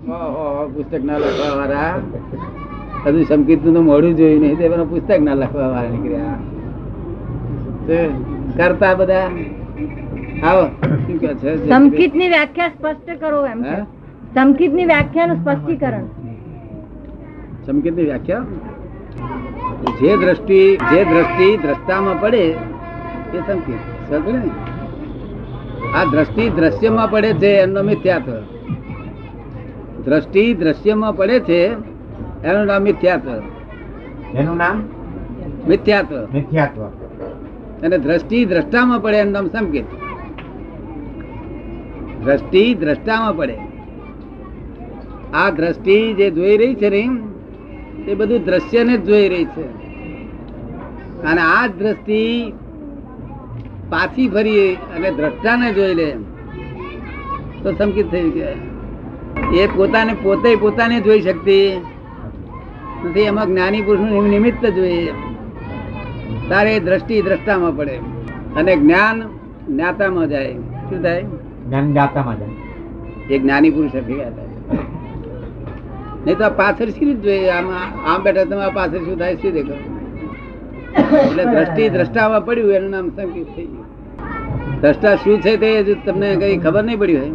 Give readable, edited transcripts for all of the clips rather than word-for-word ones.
પુસ્તક ના લખવા વાળા હજુ સંકિત નું મોડું જોયું નહીં તે પુસ્તક ના લખવા વાળા નીકળ્યા કરતા બધા. આવો શું કે છે? સંકિત ની વ્યાખ્યા સ્પષ્ટ કરો એમ છે. સંકિત ની વ્યાખ્યા નું સ્પષ્ટીકરણ. સંકિત ની વ્યાખ્યા જે દ્રષ્ટિ દ્રષ્ટામાં પડે એ સંકિત. આ દ્રષ્ટિ દ્રશ્યમાં પડે છે એમનો મિથ્યાત્વ. દ્રષ્ટિ દ્રશ્યમાં પડે છે એનું નામ મિથ્યાત્વ. એનું નામ મિથ્યાત્વ. મિથ્યાત્વ. અને દ્રષ્ટિ દ્રષ્ટામાં પડે એનું નામ સંકેત. દ્રષ્ટિ દ્રષ્ટામાં પડે. આ દ્રષ્ટિ જે જોઈ રહી છે ને એ બધું દ્રશ્યને જ જોઈ રહી છે. અને આ દ્રષ્ટિ પાછી ફરી અને દ્રષ્ટાને જોઈ લે તો સંકિત થઈ ગયા. એ પોતાને જોઈ શકતી નથી. એમાં જ્ઞાની પુરુષનું નિમિત્ત જોઈએ તારે દ્રષ્ટિ દ્રષ્ટામાં પડે અને જ્ઞાન જ્ઞાતામાં જાય. શું થાય? જ્ઞાન જ્ઞાતામાં જાય. એ જ્ઞાની પુરુષ ભેગા થાય. નહીં તો પાછળ શી રીતે જોઈએ? આમ બેઠા તમે પાછળ શું થાય શું દેખો? એટલે દ્રષ્ટિ દ્રષ્ટામાં પડ્યું એનું નામ સંકેત થઈ ગયું. દ્રષ્ટા શું છે તે તમને કઈ ખબર નહીં પડી હોય.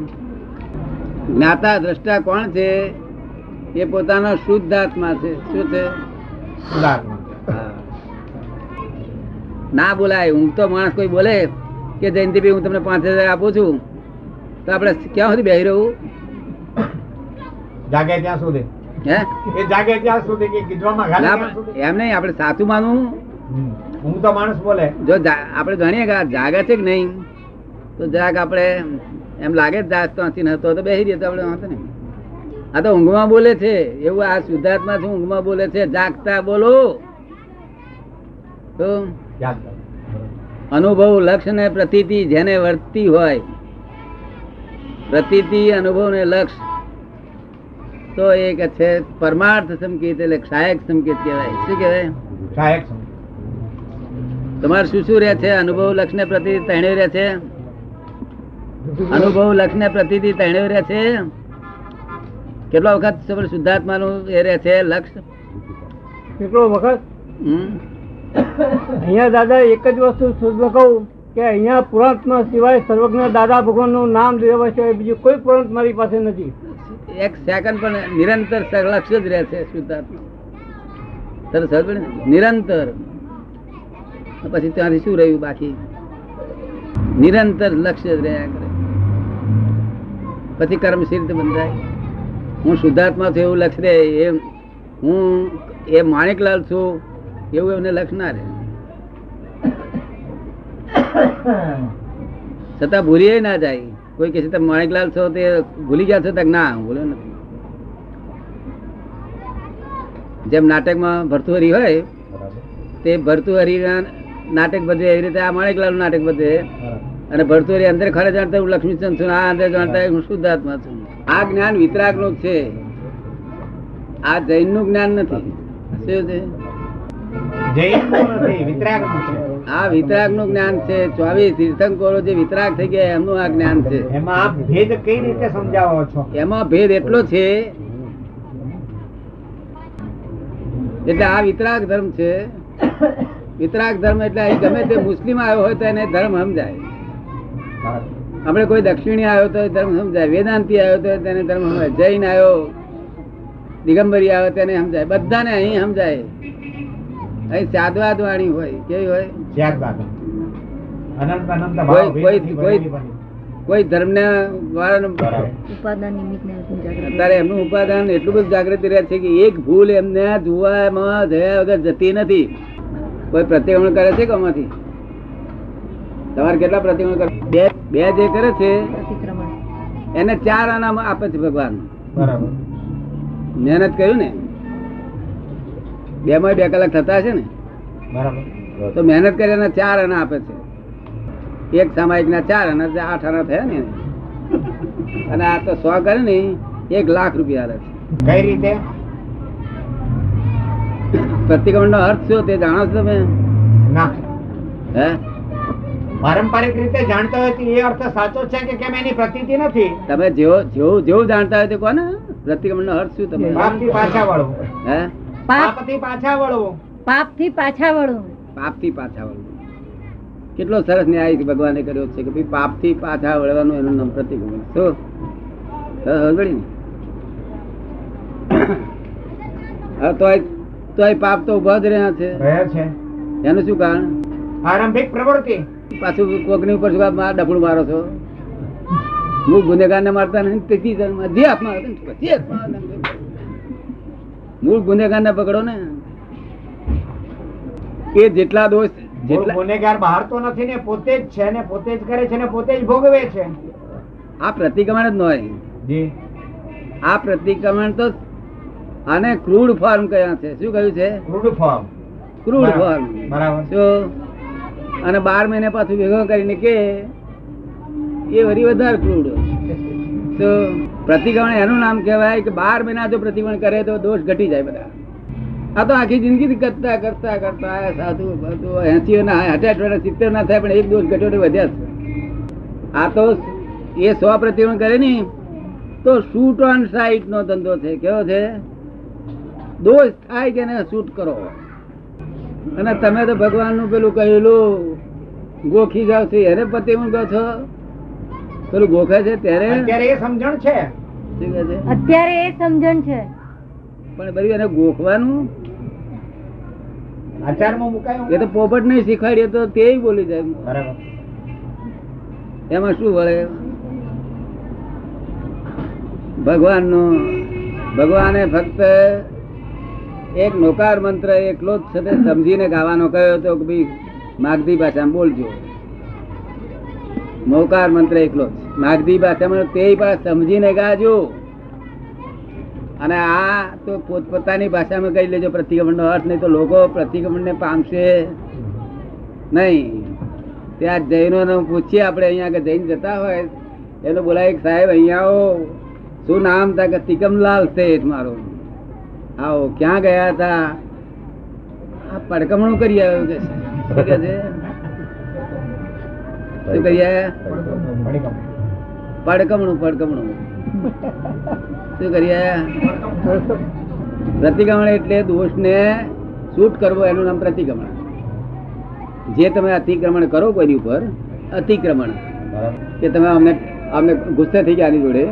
જ્ઞાતા દ્રષ્ટા કોણ છે? એ પોતાનો શુદ્ધ આત્મા છે. શું છે? ના બોલાય. ઊંઘ તો માણસ કોઈ બોલે કે જયંતિભાઈ હું તમને 5000 આપું છું તો આપડે ક્યાં સુધી બેસી રહું? જાગે ત્યાં સુધી. હે એ જાગે ત્યાં સુધી કે કીધવામાં એમ નહીં. આપડે સાચું માનવું. હું તો માણસ બોલે જો આપડે જાણીએ કે જાગે છે કે નહીં તો જરાક આપડે એમ લાગે તો બેસી રહીએ તો આપડે વાંધો નહીં. આ તો ઊંઘમાં બોલે છે એવું. આ શુદ્ધાત્મા છે ઊંઘમાં બોલે છે. જાગતા બોલો તો અનુભવ લક્ષ્ય ને પ્રતીતિ જેને વર્તી હોય, પ્રતીતિ અનુભવ ને લક્ષ્ય તો એક છે પરમાર્થ સંકેત એટલે સહાયક સંકેત કહેવાય. શું કહેવાય? સહાયક. તમારે શું શું રહે છે? અનુભવ લક્ષ ને પ્રતીતિ ત્રણે રહે છે. અનુભવ લક્ષ ને પ્રતીતિ ત્રણે રહે છે. કેટલો વખત શુદ્ધાત્મા નું એ રહે છે લક્ષ? કેટલો વખત? અહીંયા દાદા એક જ વસ્તુ શુદ્ધ કહું કે અહીંયા પુરાણમાં સિવાય સર્વજ્ઞ દાદા ભગવાન નું નામ લેવા છે બીજું કોઈ પુરાણ મારી પાસે નથી. એક સેકન્ડ પણ નિરંતર લક્ષ્ય જ રહે છે શુદ્ધાત્મા. નિરંતર. પછી ત્યાંથી શું રહ્યું બાકી? નિરંતર લક્ષ્ય જ રહ્યા કરે. પછી કર્મ સી રીતે બંધાય? હું શુદ્ધાત્મા છું એવું લક્ષ્ય રહે. હું એ માણેકલાલ છું એવું એમને લક્ષ ના રહે. છતાં ભૂલી ના જાય. કોઈ કહે તમે માણેકલાલ છો તે ભૂલી ગયા છો? ના હું ભૂલ્યો નથી. જેમ નાટકમાં ભરતુહરી હોય તે ભરતુહરી નાટક બધે એવી રીતે આ માણેકલાલ નું નાટક બધે. અને ભરતુહરી અંદર ખરે જાણતા હું લક્ષ્મીચંદ છું, આ અંદર જાણતા હું શુદ્ધાત્મા છું. આ જ્ઞાન વિતરાગ નું છે. આ જૈન નું જ્ઞાન નથી. શું છે? આ વિતરાગ નું જ્ઞાન છે. 24 તીર્થંકરો જે વિતરાગ થઈ ગયા એમનું આ જ્ઞાન છે. એમાં આપ ભેદ કઈ રીતે સમજાવો છો? એમાં ભેદ એટલો છે એટલે આ વિતરાગ ધર્મ છે. વિતરાગ ધર્મ એટલે અહીં ગમે તે મુસ્લિમ આવ્યો હોય તો એને ધર્મ સમજાય. આપણે કોઈ દક્ષિણી આવ્યો તો ધર્મ સમજાય. વેદાંતિ આવ્યો તો તેને ધર્મ સમજાય. જૈન આવ્યો, દિગંબરી આવ્યો તેને સમજાય. બધાને અહીં સમજાય. અહીં સાદવાદ વાણી હોય. કેવી હોય? કોઈ ધર્મ ને અત્યારે એમનું ઉપાદાન એટલું બધું જાગૃતિ રહે છે કે એક ભૂલ એમને જોવામાં જયા વગર જતી નથી. કોઈ પ્રતિક્રમણ કરે છે કે આમાંથી? તમારે કેટલા પ્રતિક્રમણ કરે? બે જે કરે છે એને 4 આના આપે છે ભગવાન. મહેનત કર્યું ને 2 માં 2 કલાક થતા છે ને તો મહેનત કરી એને 4 આના આપે છે. એક સામાયિક ના 4 આના 8 આના થયા ને. અને આ તો 100 કરે ને 1 લાખ રૂપિયા આવે છે. કઈ રીતે? પ્રતિક્રમણ નો અર્થ શું તે જાણો છો તમે? ના. હે પારંપરિક રીતે જાણતા હોય તો એ અર્થ સાચો છે કે કેમ એની પ્રતીતિ નથી. તમે જેવું જાણતા હોય તો કોને પ્રતિક્રમણ નો અર્થ શું તમે પાપથી પાછા વળવું. હે પાપથી પાછા વળવું. પાપથી પાછા વળવું. પાપથી પાછા વળવું. કેટલો સરસ ન્યાય ભગવાને કર્યો છે કે ભાઈ પાપથી પાછા વળવાનું એનું નામ પ્રતિક્રમણ. શું હળવળી ને હવે તોય પાપ તો ઉભા જ રહ્યા છે. રહ્યા છે. એનું શું કારણ? આરંભિક પ્રવૃત્તિ. પાછું કોકની ઉપર શું ડફડું મારો છો? હું ગુનેગાર ને મારતા નથી. તેથી જે હાથમાં આવે ને પછી હાથમાં આવે. મૂળ ગુનેગાર ને પકડો ને. એ જેટલા દોષ જેટલા ગુનેગાર બહાર તો નથી ને, પોતે જ છે ને પોતે જ કરે છે ને પોતે જ ભોગવે છે. આ પ્રતિક્રમણ જ ન હોય. જી આ પ્રતિક્રમણ તો આને ક્રૂડ ફોર્મ કયા છે. શું કહ્યું છે? Crude form. Crude form. બરાબર. શું અને 12 મહિને પાછું ભેગો કરીને કે એ વળી વધારે ક્રૂડ. તો પ્રતિક્રમણ એનું નામ કહેવાય કે 12 મહિના જો પ્રતિક્રમણ કરે તો દોષ ઘટી જાય બધા. આ તો આખી જિંદગી કરતા કરતા કરતા સાધુ 80 ના 68 70 ના થાય પણ એક દોષ ઘટ્યો તો વધ્યા છે. આ તો એ 100 પ્રતિક્રમણ કરે ને તો શૂટ ઓન સાઇટ નો ધંધો છે. કેવો છે? દોષ થાય કે એને શૂટ કરો. અને તમે તો ભગવાન નું પેલું કહેલું ગોખી જાવ છો એને પ્રતિક્રમણ કહો છો. પેલું ગોખે છે ત્યારે અત્યારે એ સમજણ છે. શું કહે છે? અત્યારે એ સમજણ છે. પણ બધું એને ગોખવાનું આચારમાં મુકાયું. એ તો પોપટ નહીં શીખવાડીએ તો તે બોલી જાય. બરાબર. એમાં શું વળે? ભગવાને ફક્ત એક નોકાર મંત્ર એકલો જ છે સમજીને ગાવાનો કહ્યો હતો કે ભાઈ માગધી ભાષામાં બોલજો. નોકાર મંત્ર એકલો જ માગધી ભાષામાં તે પણ સમજીને ગાજો. અને આ તો પોતપોતાની ભાષામાં કહી લેજો પ્રતિક્રમણ નો અર્થ. નહીં તો લોકો પ્રતિક્રમણ ને પામશે નહીં. ત્યાં જૈનો પૂછીએ આપણે અહીંયા કે જૈન જતા હોય એનો બોલાય સાહેબ અહીંયા આવો. શું નામ था? કે તિકમલાલ શેઠ મારો. આવો ક્યાં ગયા હતા? આ પડકમણું કરી આવ્યો કે શું કે છે? શું કરી આવ્યા? પડકમણું પડકમણું શું કરી આવ્યા? પ્રતિક્રમણ એટલે દોષ ને શૂટ કરવો એનું નામ પ્રતિક્રમણ. જે તમે અતિક્રમણ કરો કોઈની ઉપર અતિક્રમણ કે તમે અમને ગુસ્સે થઈ ગયા આની જોડે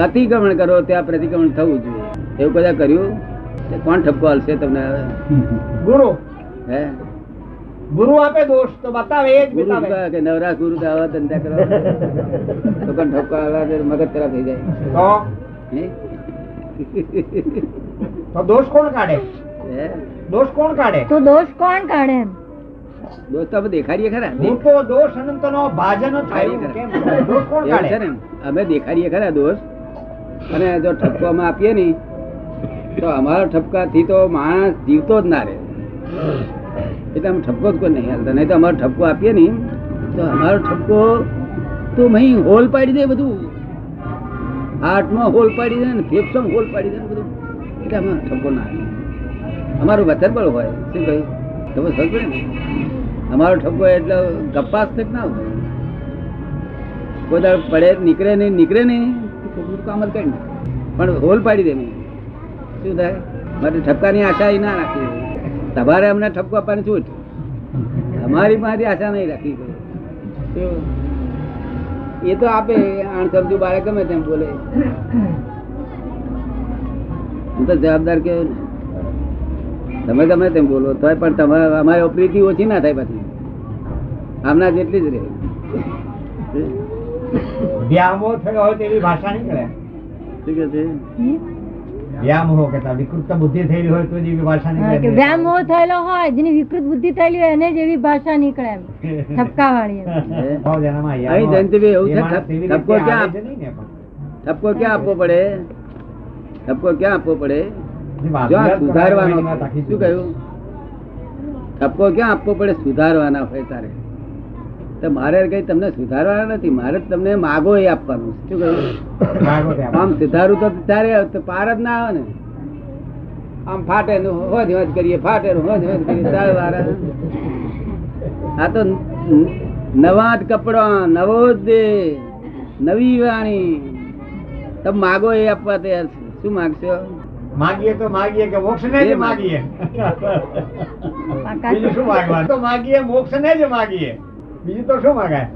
અતિક્રમણ કરો ત્યાં પ્રતિક્રમણ થવું જોઈએ. એવું કદાચ કર્યું? કોણ ઠપકો હાલશે તમને? ગુરુ. હે ગુરુ આપે દોષ તો બતાવે એ જ બતાવે. કે નવરા ગુરુ તો આવા ધંધા કરો તો કોણ ઠપકો આવે મગજ ખરાબ થઈ જાય. તો તો દોષ કોણ કાઢે? દોષ કોણ કાઢે? તો દોષ કોણ કાઢે? એમ દોસ્તો અમે દેખાડીએ ખરા. હું તો દોષ અનંતનો ભાજન થયું કેમ? દોષ કોણ એવું કાઢે? છે ને અમે દેખાડીએ ખરા દોષ. અને જો ઠપકો અમે આપીએ ને તો અમારા ઠપકાથી તો માણસ જીવતો જ ના રહે. એટલે અમે ઠપકો જ કોઈ નહીં હાલતા. નહીં તો અમારો ઠપકો આપીએ ને તો અમારો ઠપકો તો અહીં હોલ પાડી દે બધું. હાર્ટમાં હોલ પાડી દે ને ફેફસામાં હોલ પાડી દે બધું. એટલે અમારો ઠપકો ના આવે. અમારું વચન બળ હોય. શું કહ્યું તમે સમજ પડે ને? અમારો ઠપકો એટલે ગપ્પાસ તક ના હોય. કોઈ દાડો પડે નીકળે નહીં કામ જ કરી પણ હોલ પાડી દે નહીં. શું થાય? માટે ઠપકાની આશા ના રાખી. તમારે અમને ઠપકો આપવાની છૂટ. અમારી પાસે આશા નહીં રાખી. એ તો આપે અણસમજુ બાળક ગમે તેમ બોલે. હું તો જવાબદાર કેવું ને. તમે ગમે તેમ બોલો તો પણ તમારે અમારી પ્રીતિ ઓછી ના થાય પછી. આમના જેટલી જ રહે. વ્યામો થયો હોય તેવી ભાષા નીકળે. શું કે છે? વ્યામો કે વિકૃત બુદ્ધિ થયેલી હોય તો જ એવી ભાષા નીકળે. વ્યામોહ થયેલો હોય જેની વિકૃત બુદ્ધિ થયેલી હોય એને જ એવી ભાષા નીકળે એમ ઠપકા વાળી. અહીં જયંતિભાઈ એવું છે ઠપકો ક્યાં આપવો પડે? ઠપકો ક્યાં આપવો પડે? જો સુધારવાનો. શું કહ્યું? ઠપકો ક્યાં આપવો પડે? સુધારવાના હોય તારે. તો મારે કઈ તમને સુધારવાના નથી. મારે તમને માગો એ આપવાનું. શું કહ્યું? આમ સુધારું તો ત્યારે પાર જ ના આવે ને. આમ ફાટે હોજ કરીએ ફાટે હોજ કરીએ ચાલ વાળા. આ તો નવા જ કપડા, નવો જ દેહ, નવી વાણી. તમે માગો એ આપવા તૈયાર છે. શું માગશો? માગીએ તો માગીએ કે મોક્ષ ને જ માગીએ. બીજું શું માગવાનું? તો માગીએ મોક્ષ ને જ માગીએ, બીજું તો શું માગાય?